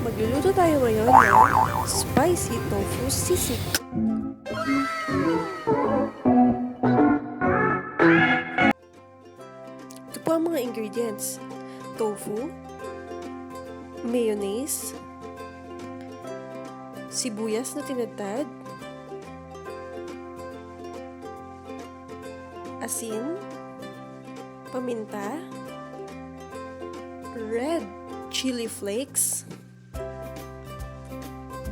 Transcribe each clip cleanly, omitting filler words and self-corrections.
Magluluto tayo ngayon ng Spicy Tofu Sisig. Ito po ang mga ingredients. Tofu, mayonnaise, sibuyas na tinadtad, asin, paminta, red chili flakes,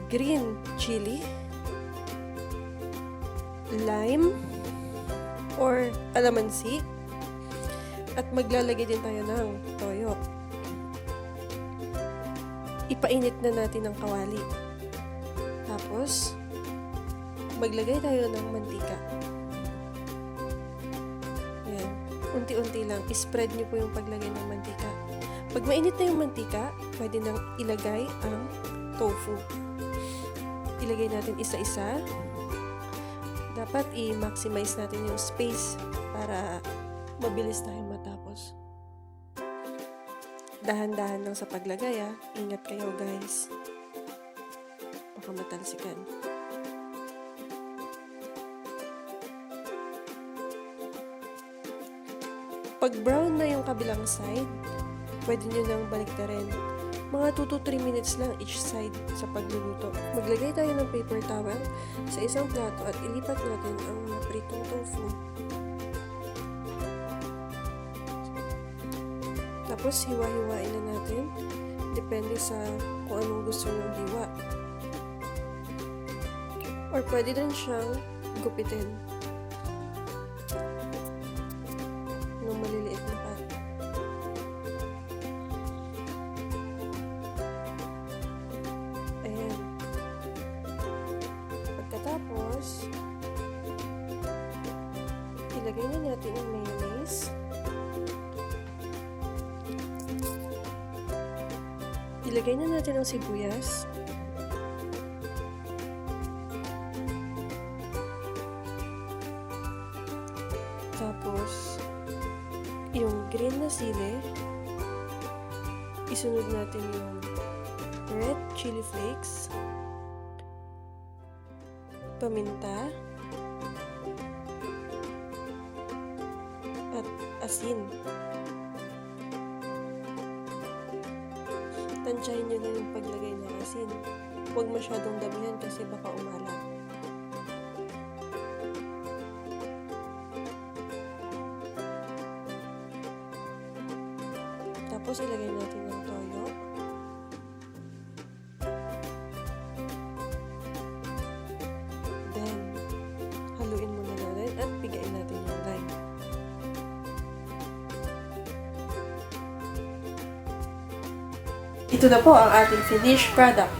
green chili, lime or kalamansi, at maglalagay din tayo ng toyo. Ipainit na natin ang kawali. Tapos, maglagay tayo ng mantika. Ayan. Unti-unti lang. I-spread nyo po yung paglagay ng mantika. Pag mainit na yung mantika, pwede nang ilagay ang tofu. Ilagay natin isa-isa. Dapat i-maximize natin yung space para mabilis tayong matapos. Dahan-dahan lang sa paglagay, ha. Ingat kayo, guys. Baka matalsikan. Pag brown na yung kabilang side, pwede nyo nang baliktarin. Mga 2 to 3 minutes lang each side sa pagluluto. Maglagay tayo ng paper towel sa isang plato at ilipat natin ang napritong tofu. Tapos hiwa-hiwain na natin. Depende sa kung anong gusto nyo hiwa. Or pwede din siyang gupitin ng maliliit na pat. Ayan. Pagkatapos, ilagay na natin ang mayonnaise. Ilagay na natin ang sibuyas. Tapos, yung green na sili, isunod natin yung red chili flakes, paminta, at asin. Tansyahin nyo na yung paglagay ng asin. Huwag masyadong damihan kasi baka umala. Tapos ilagay natin ng toyo. Then, haluin muna natin at pigain natin yung lime. Ito na po ang ating finished product.